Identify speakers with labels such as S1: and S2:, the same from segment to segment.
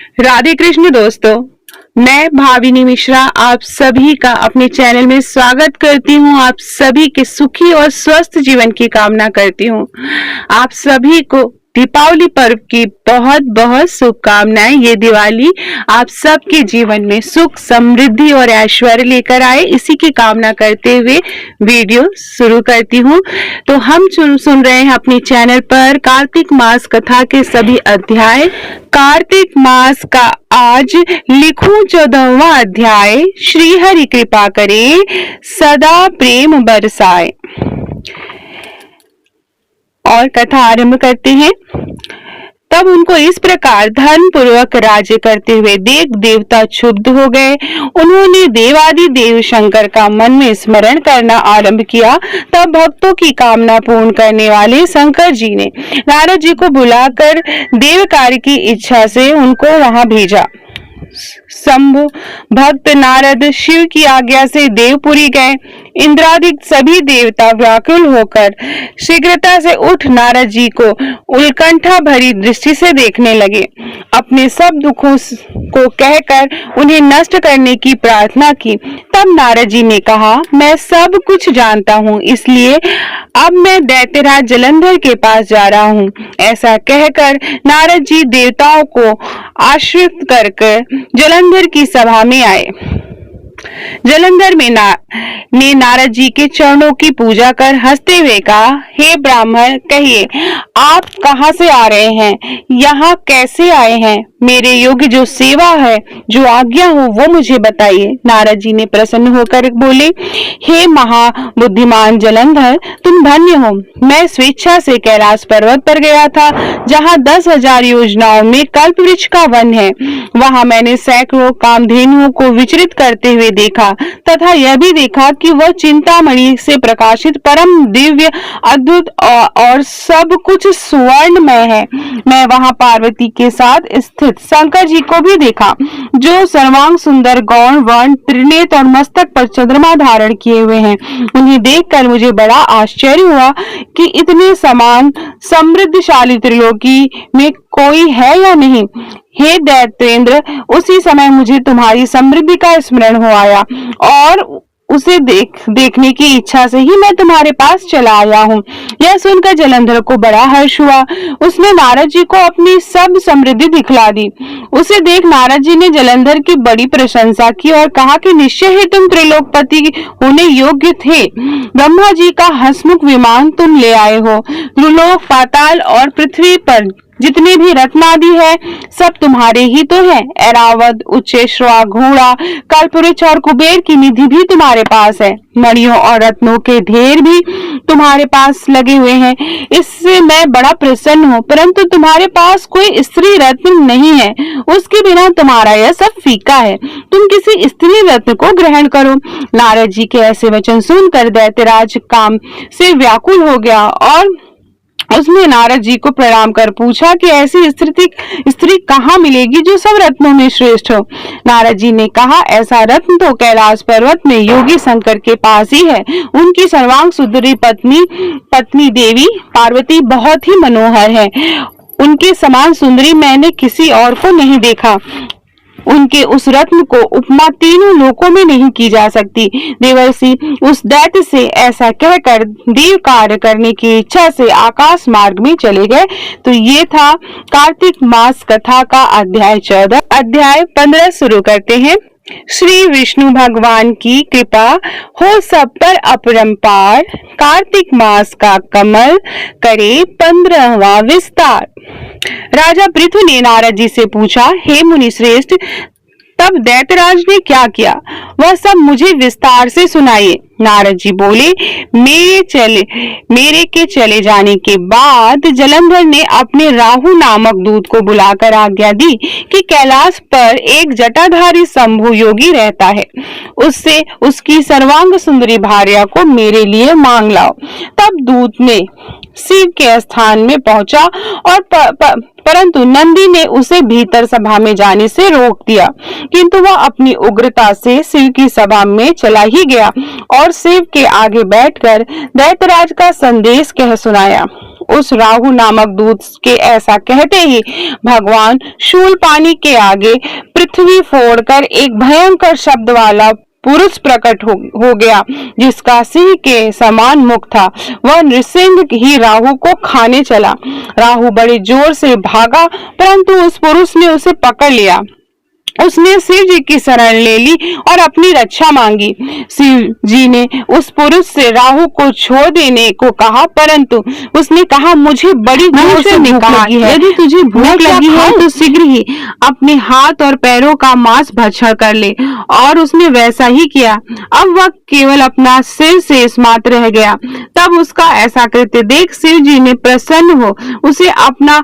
S1: राधे कृष्ण दोस्तों, मैं भाविनी मिश्रा आप सभी का अपने चैनल में स्वागत करती हूँ। आप सभी के सुखी और स्वस्थ जीवन की कामना करती हूँ। आप सभी को दीपावली पर्व की बहुत बहुत शुभकामनाएं। ये दिवाली आप सबके जीवन में सुख, समृद्धि और ऐश्वर्य लेकर आए, इसी की कामना करते हुए वीडियो शुरू करती हूँ। तो हम सुन रहे हैं अपने चैनल पर कार्तिक मास कथा के सभी अध्याय। कार्तिक मास का आज लिखूं 14वां अध्याय। श्री हरि कृपा करे सदा प्रेम बरसाए। और कथा आरंभ करते हैं। तब उनको इस प्रकार धर्म पूर्वक राज्य करते हुए देव देवता क्षुब्ध हो गए। उन्होंने देवादि देव शंकर का मन में स्मरण करना आरंभ किया। तब भक्तों की कामना पूर्ण करने वाले शंकर जी ने नारद जी को बुलाकर देव कार्य की इच्छा से उनको वहां भेजा। शंभु भक्त नारद शिव की आज्ञा से देवपुरी गए। इंद्रादिक सभी देवता व्याकुल होकर शीघ्रता से उठ नारद जी को उल्कंठा भरी दृष्टि से देखने लगे। अपने सब दुखों को कहकर उन्हें नष्ट करने की प्रार्थना की। तब नारद जी ने कहा, मैं सब कुछ जानता हूँ, इसलिए अब मैं दैत्यराज जलंधर के पास जा रहा हूँ। ऐसा कहकर नारद जी देवताओं को आश्रित करके जलंधर की सभा में आए। जलंधर में ने नारद जी के चरणों की पूजा कर हंसते हुए कहा, हे ब्राह्मण, कहिए आप कहाँ से आ रहे हैं, यहाँ कैसे आए हैं? मेरे योग्य जो सेवा है, जो आज्ञा हो, वो मुझे बताइए। नारद जी ने प्रसन्न होकर बोले, हे महाबुद्धिमान जलंधर, तुम धन्य हो। मैं स्वेच्छा से कैलाश पर्वत पर गया था, जहाँ 10,000 योजनाओं में कल्प वृक्ष का वन है। वहां मैंने सैकड़ों कामधेनुओं को विचरित करते हुए देखा तथा यह भी देखा कि वह चिंतामणि से प्रकाशित परम दिव्य, अद्भुत और सब कुछ सुवर्णमय है। मैं वहां पार्वती के साथ स्थित शंकर जी को भी देखा, जो सर्वांग सुंदर, गौण, वर्ण, त्रिनेत्र और मस्तक पर चंद्रमा धारण किए हुए हैं। उन्हें देखकर मुझे बड़ा आश्चर्य हुआ कि इतने समान समृद्धशाली त्रिलोकी में कोई है या नहीं। हे दैत्येंद्र, उसी समय मुझे तुम्हारी समृद्धि का स्मरण हो आया और उसे देखने की इच्छा से ही मैं तुम्हारे पास चला आया हूँ। यह सुनकर जलंधर को बड़ा हर्ष हुआ। उसने नारद जी को अपनी सब समृद्धि दिखला दी। उसे देख नारद जी ने जलंधर की बड़ी प्रशंसा की और कहा कि निश्चय ही तुम त्रिलोकपति होने योग्य थे। ब्रह्मा जी का हंसमुख विमान तुम ले आए हो। त्रिलोक, पाताल और पृथ्वी पर जितने भी रत्न आदि है, सब तुम्हारे ही तो है। ऐरावत, उच्चैश्रवा, घोड़ा, कल्पवृक्ष और कुबेर की निधि भी तुम्हारे पास है। मणियों और रत्नों के ढेर भी तुम्हारे पास लगे हुए हैं। इससे मैं बड़ा प्रसन्न हूँ, परंतु तुम्हारे पास कोई स्त्री रत्न नहीं है। उसके बिना तुम्हारा यह सब फीका है। तुम किसी स्त्री रत्न को ग्रहण करो। नारद जी के ऐसे वचन सुनकर दैत्यराज काम से व्याकुल हो गया और उसने नारद जी को प्रणाम कर पूछा कि ऐसी स्त्री कहाँ मिलेगी जो सब रत्नों में श्रेष्ठ हो। नारद जी ने कहा, ऐसा रत्न तो कैलाश पर्वत में योगी शंकर के पास ही है। उनकी सर्वांग सुंदरी पत्नी देवी पार्वती बहुत ही मनोहर है। उनके समान सुंदरी मैंने किसी और को नहीं देखा। उनके उस रत्न को उपमा तीनों लोकों में नहीं की जा सकती। देवर्षि उस दैत्य से ऐसा कहकर देव कार्य करने की इच्छा से आकाश मार्ग में चले गए। तो ये था कार्तिक मास कथा का अध्याय 14। अध्याय 15 शुरू करते हैं। श्री विष्णु भगवान की कृपा हो सब पर अपरंपार। कार्तिक मास का कमल करे 15वां विस्तार। राजा पृथु ने नारद जी से पूछा, हे मुनि श्रेष्ठ, तब दैत्यराज ने क्या किया, वह सब मुझे विस्तार से सुनाइए। नारद जी बोले, मेरे के चले जाने के बाद जलंधर ने अपने राहु नामक दूत को बुलाकर आज्ञा दी कि कैलाश पर एक जटाधारी शंभु योगी रहता है, उससे उसकी सर्वांग सुंदरी भार्या को मेरे लिए मांग लाओ। तब दूत ने शिव के स्थान में पहुंचा और परंतु नंदी ने उसे भीतर सभा में जाने से रोक दिया, किंतु वह अपनी उग्रता से शिव की सभा में चला ही गया और शिव के आगे बैठकर दैत्यराज का संदेश कह सुनाया। उस राहु नामक दूत के ऐसा कहते ही भगवान शूल पानी के आगे पृथ्वी फोड़कर एक भयंकर शब्द वाला पुरुष प्रकट हो गया, जिसका सिंह के समान मुख था। वह नृसिंह ही राहु को खाने चला। राहु बड़े जोर से भागा, परंतु उस पुरुष ने उसे पकड़ लिया। उसने शिव जी की शरण ले ली और अपनी रक्षा मांगी। शिव जी ने उस पुरुष से राहु को छोड़ देने को कहा, परंतु उसने कहा, मुझे बड़ी जोर से भूख लगी है। यदि तुझे भूख लगी है तो शीघ्र ही अपने हाथ और पैरों का मांस भक्षण कर ले। और उसने वैसा ही किया। अब वह केवल अपना सिर शेष मात्र रह गया। तब उसका ऐसा कृत्य देख शिव जी ने प्रसन्न हो उसे अपना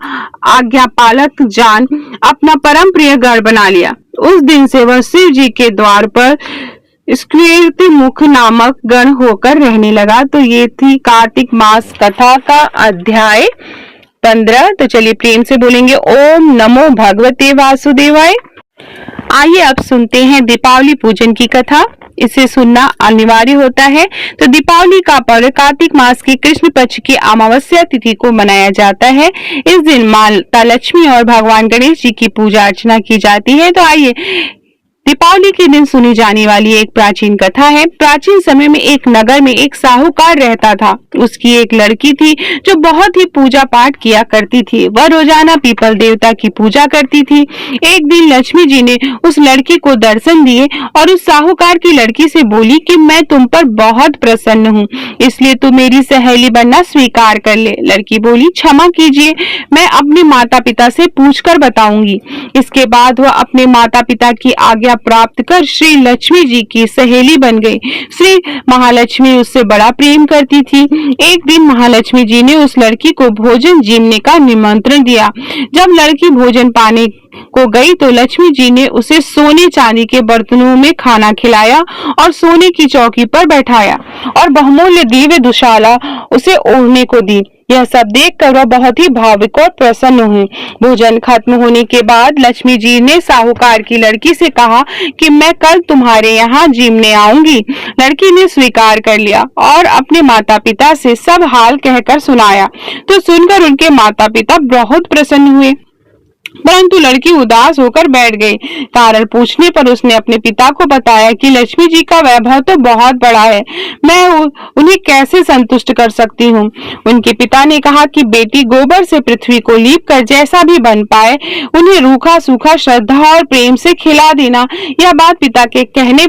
S1: आज्ञापालक जान अपना परम प्रिय गण बना लिया। उस दिन से वह शिव जी के द्वार पर स्क्रीति मुख नामक गण होकर रहने लगा। तो ये थी कार्तिक मास कथा का अध्याय 15। तो चलिए प्रेम से बोलेंगे ओम नमो भगवते वासुदेवाय। आइए अब सुनते हैं दीपावली पूजन की कथा। इसे सुनना अनिवार्य होता है। तो दीपावली का पर्व कार्तिक मास की कृष्ण पक्ष की अमावस्या तिथि को मनाया जाता है। इस दिन माता लक्ष्मी और भगवान गणेश जी की पूजा अर्चना की जाती है। तो आइए दीपावली के दिन सुनी जाने वाली एक प्राचीन कथा है। प्राचीन समय में एक नगर में एक साहूकार रहता था। उसकी एक लड़की थी जो बहुत ही पूजा पाठ किया करती थी। वह रोजाना पीपल देवता की पूजा करती थी। एक दिन लक्ष्मी जी ने उस लड़की को दर्शन दिए और उस साहूकार की लड़की से बोली कि मैं तुम पर बहुत प्रसन्न हूँ, इसलिए तू मेरी सहेली बनना स्वीकार कर ले। लड़की बोली, क्षमा कीजिए, मैं अपने माता पिता से पूछकर बताऊंगी। इसके बाद वह अपने माता पिता की आज्ञा प्राप्त कर श्री लक्ष्मी जी की सहेली बन गई। श्री महालक्ष्मी उससे बड़ा प्रेम करती थी। एक दिन महालक्ष्मी जी ने उस लड़की को भोजन जीमने का निमंत्रण दिया। जब लड़की भोजन पाने को गई तो लक्ष्मी जी ने उसे सोने चांदी के बर्तनों में खाना खिलाया और सोने की चौकी पर बैठाया और बहुमूल्य दिव्य दुशाला उसे ओढ़ने को दी। यह सब देखकर वह बहुत ही भावुक और प्रसन्न हुई। भोजन खत्म होने के बाद लक्ष्मी जी ने साहूकार की लड़की से कहा कि मैं कल तुम्हारे यहाँ जीमने आऊंगी। लड़की ने स्वीकार कर लिया और अपने माता पिता से सब हाल कहकर सुनाया। तो सुनकर उनके माता पिता बहुत प्रसन्न हुए, परंतु लड़की उदास होकर बैठ गई। कारण पूछने पर उसने अपने पिता को बताया कि लक्ष्मी जी का वैभव तो बहुत बड़ा है, मैं उन्हें कैसे संतुष्ट कर सकती हूँ। उनके पिता ने कहा कि बेटी गोबर से पृथ्वी को लीप कर जैसा भी बन पाए उन्हें रूखा सूखा श्रद्धा और प्रेम से खिला देना। यह बात पिता के कहने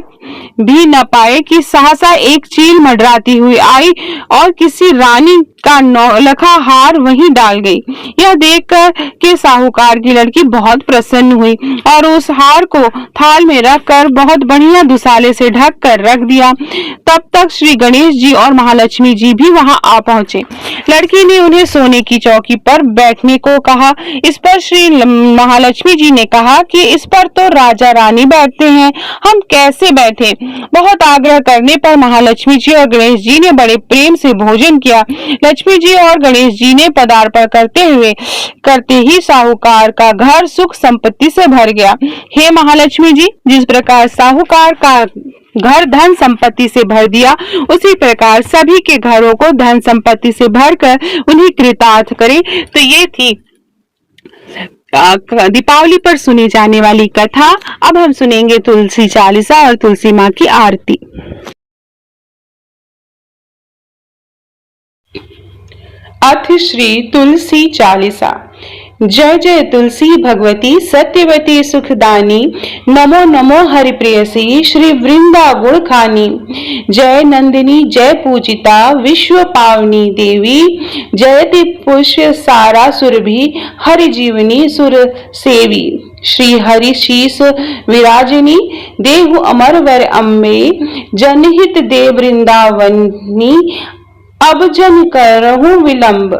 S1: भी न पाए कि सहसा एक चील मंडराती हुई आई और किसी रानी का नौलखा हार वहीं डाल गई। यह देखकर के साहूकार की लड़की बहुत प्रसन्न हुई और उस हार को थाल में रखकर बहुत बढ़िया दुसाले से ढक कर रख दिया। तब तक श्री गणेश जी और महालक्ष्मी जी भी वहां आ पहुंचे। लड़की ने उन्हें सोने की चौकी पर बैठने को कहा। इस पर श्री महालक्ष्मी जी ने कहा कि इस पर तो राजा रानी बैठते हैं, हम कैसे बैठे। बहुत आग्रह करने पर महालक्ष्मी जी और गणेश जी ने बड़े प्रेम से भोजन किया। लक्ष्मी जी और गणेश जी ने पदार्पण करते ही साहूकार का घर सुख संपत्ति से भर गया। हे महालक्ष्मी जी, जिस प्रकार साहूकार का घर धन संपत्ति से भर दिया, उसी प्रकार सभी के घरों को धन संपत्ति से भरकर उन्हें कृतार्थ करे। तो ये थी दीपावली पर सुनी जाने वाली कथा। अब हम सुनेंगे तुलसी चालीसा और तुलसी माँ की आरती। अथ श्री तुलसी चालीसा। जय जय तुलसी भगवती सत्यवती सुखदानी, नमो नमो हरिप्रियसी श्री वृंदा गुण खानी। जय नंदिनी जय पूजिता विश्व पावनी देवी, जयति पुष्य सारा सुरभि हरि जीवनी सुर सेवी। श्री हरि शीस विराजिनी देहु अमर वर अम्बे, जनहित दे वृंदावनी अब जन करहु विलंब।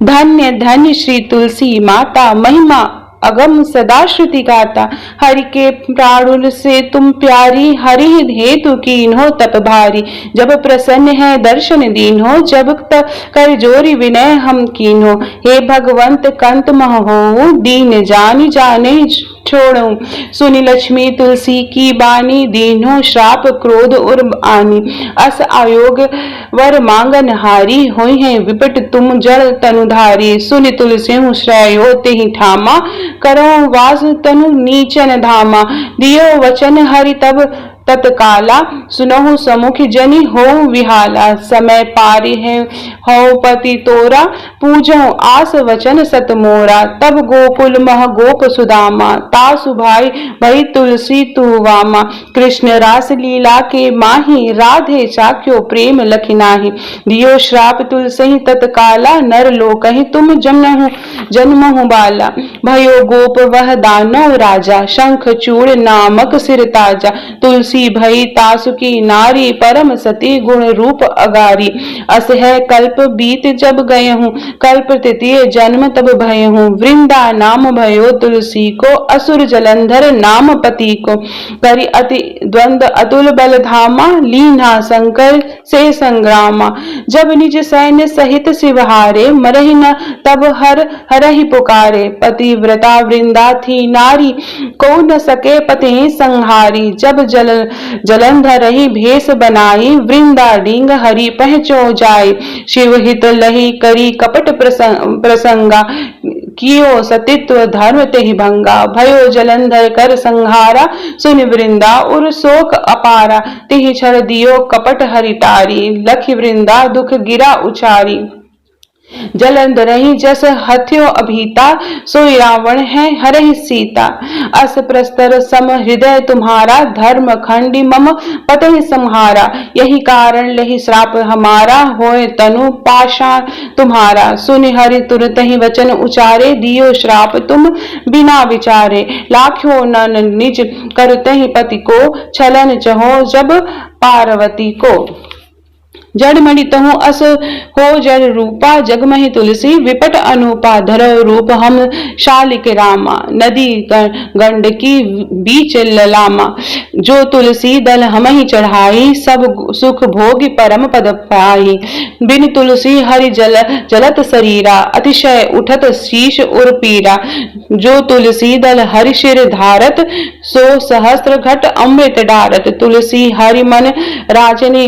S1: धन्य धन्य श्री तुलसी माता, महिमा अगम सदा श्रुति गाता। हरि के प्राणुल से तुम प्यारी, हरि हेतु कीन्हो तप भारी। जब प्रसन्न है दर्शन दीन्हो, जब तक कर जोरी विनय हम कीन्हो। हे भगवंत कंत महो, दीन जानी जाने छोड़ूं। सुनी लक्ष्मी तुलसी की बानी, दीन्हो श्राप क्रोध उर आनी। अस आयोग वर मांगन हारी, होई है विपट तुम जड़ तनुधारी। सुनि तुलसी श्रेयो तेहि ठामा, करो वास तनु नीचन धामा। दियो वचन हरि तब तत्काला, सुनहु समुख जनि हो विहाला। समय पारी है हो पति तोरा, पूजो आस वचन सत मोरा। तब गोकुल मह गोप सुदामा, तासु भाई भई तुलसी तू वामा। कृष्ण रास लीला के माही, राधे चाक्यो प्रेम लखिनाही। दियो श्राप तुलसी तत्काला, नर लोकहि तुम जन्महु बाला। भयो गोप वह दानव राजा, शंख चूड़ नामक सिर ताजा। तुलसी भई तासु की नारी, परम सती गुण रूप अगारी। अस है कल्प बीत जब गए हूँ, कल्प तृतीय जन्म तब भय हूँ। वृंदा नाम भयो तुलसी को, असुर जलंधर नाम पति को। करि अति द्वंद अतुल बल धामा, लीना शंकर से संग्रामा। जब निज सैन्य सहित शिवहारे, मरहि न तब हरहि पुकारे। पतिव्रता वृंदा थी नारी, को न सके पति संहारी। जब जलंधर ही भेष बनाई, वृंदा डींग हरि पहचो जाय। शिव हित लही करी कपट प्रसंगा, कियो सतित्व धर्म तेहि भंगा। भयो जलंधर कर संहारा, सुनि वृंदा उर शोक अपारा। तिहि छर दियो कपट हरि टारी, लखि वृंदा दुख गिरा उचारी। जलंधर ही जस हथ्यो अभीता, सोई रावण है हरहि सीता। अस प्रस्तर सम हृदय तुम्हारा, धर्म खंडी मम पतहि संहारा। यही कारण लही श्राप हमारा, होए तनु पाषाण तुम्हारा। सुनि हरि तुरत ही वचन उचारे, दियो श्राप तुम बिना विचारे। लाख्यो नन निज करतहि पति को, छलन चहो जब पार्वती को। जड़मणि तहु अस हो जड़ रूपा, जगमहि तुलसी विपट अनुपा। धरो रूप हम शालिक रामा, नदी गंड की बीच ललामा। जो तुलसी दल हमहि चढ़ाई, सब सुख भोग परम पद पाई। बिन तुलसी हरि जलत शरीरा, अतिशय उठत शीश उर पीरा। जो तुलसी दल हरि शिर धारत, सो सहस्त्र घट अमृत डारत। तुलसी हरि मन राजनी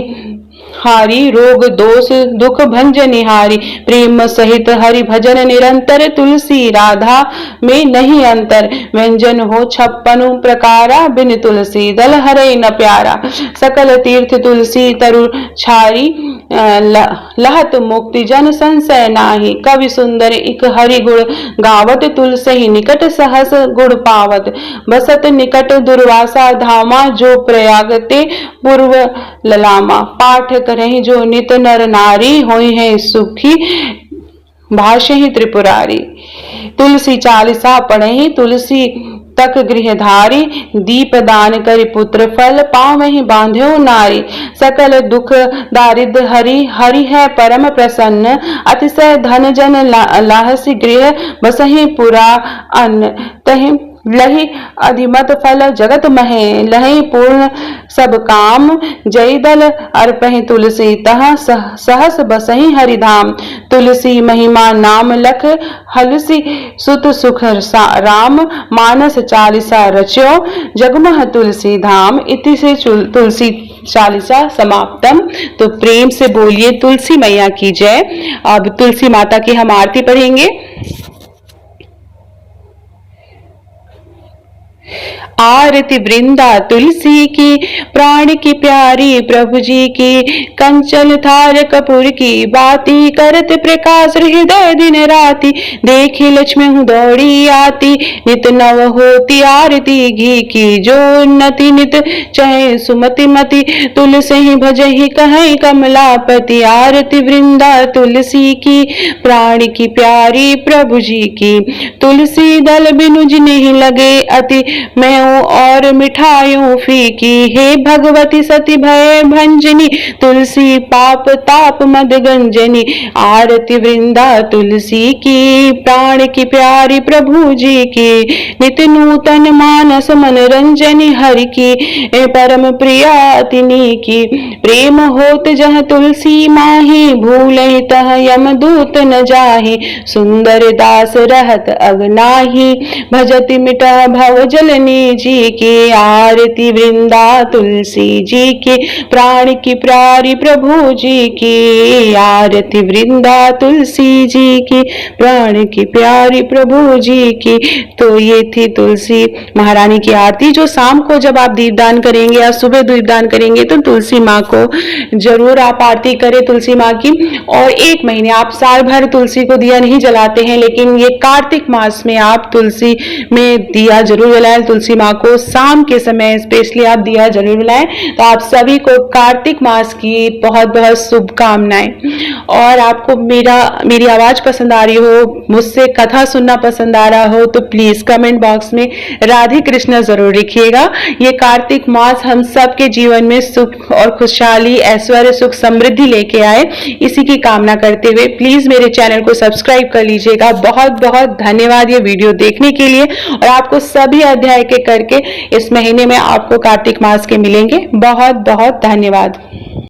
S1: हारी, रोग दोष दुख भंजनिहारी। प्रेम सहित हरि भजन निरंतर, तुलसी राधा में नहीं अंतर। व्यंजन हो 56 प्रकारा, बिन तुलसी दल हरे न प्यारा। सकल तीर्थ तुलसी तरु छारी, लहत मुक्ति जन संशय नाही। कवि सुंदर इक हरि गुण गावत, तुलसी निकट सहस गुण पावत। बसत निकट दुर्वासा धामा, जो प्रयाग ते पूर्व ललामा। पाठ करहि जो नित नर नारी, होई है सुखी भाष्य ही त्रिपुरारी। तुलसी चालीसा पढ़हि तुलसी तक गृहधारी, दीप दान करि पुत्र फल, पावहि बांध्यो नारी। सकल दुख दारिद्र हरि, हरि है परम प्रसन्न। अतिशय धन जन लाहसी गृह, बसहि पुरा अन्न। तहि लहि अधिमत फल जगत महे, लहि पूर्ण सब काम। जय दल अर्पहि तुलसी, तह सहस बसहि हरिधाम। तुलसी महिमा नाम लख, हलसी सुत सुख राम। मानस चालीसा रच्यो, जगमह तुलसी धाम। इति से तुलसी चालीसा समाप्तम। तो प्रेम से बोलिए तुलसी मैया की जय। अब तुलसी माता की हम आरती पढ़ेंगे। आरती वृंदा तुलसी की, प्राण की प्यारी प्रभु जी की। कंचन थार कपूर की बाती, करत प्रकाश हृदय दिन राती। देखी लक्ष्मी हूँ दौड़ी आती, नित नव होती आरती घी की। जो उन्नति नित चहे सुमति मति, तुलसी ही भजहि कहीं कमलापति। आरती वृंदा तुलसी की, प्राण की प्यारी प्रभु जी की। तुलसी दल बिनु जिन्हि लगे अति, मैं और मिठाइयों फीकी, हे भगवती सती भय भंजनी, तुलसी पाप ताप मद गंजनी, आरती वृंदा तुलसी की, प्राण की प्यारी प्रभु जी की, नित्य नूतन मानस मनोरंजनी, हरि की परम प्रिया तिनी की, प्रेम होत जह तुलसी माही, भूलहि तह यमदूत न जाहि, सुंदर दास रहत अगनाही, भजति मिटह भव जलनी जी की, आरती वृंदा तुलसी जी की, प्राण की प्यारी प्रभु जी की, आरती वृंदा तुलसी जी की, प्राण की प्यारी प्रभु जी की। तो ये थी तुलसी महारानी की आरती, जो शाम को जब आप दीपदान करेंगे या सुबह दीपदान करेंगे तो तुलसी माँ को जरूर आप आरती करें तुलसी माँ की। और 1 महीने, आप साल भर तुलसी को दिया नहीं जलाते हैं, लेकिन ये कार्तिक मास में आप तुलसी में दिया जरूर जलाएं। तुलसी माँ को शाम के समय स्पेशली आप दिया जरूर जलाएं। तो आप सभी को कार्तिक मास की बहुत बहुत शुभकामनाएं। और आपको मेरी आवाज पसंद आ रही हो, मुझसे कथा सुनना पसंद आ रहा हो, तो प्लीज कमेंट बॉक्स में राधे कृष्ण जरूर लिखिएगा। ये कार्तिक मास हम सब के जीवन में सुख और खुशहाली, ऐश्वर्य, सुख, समृद्धि लेके आए, इसी की कामना करते हुए प्लीज मेरे चैनल को सब्सक्राइब कर लीजिएगा। बहुत बहुत धन्यवाद ये वीडियो देखने के लिए। और आपको सभी अध्याय के करके इस महीने में आपको कार्तिक मास के मिलेंगे। बहुत बहुत धन्यवाद।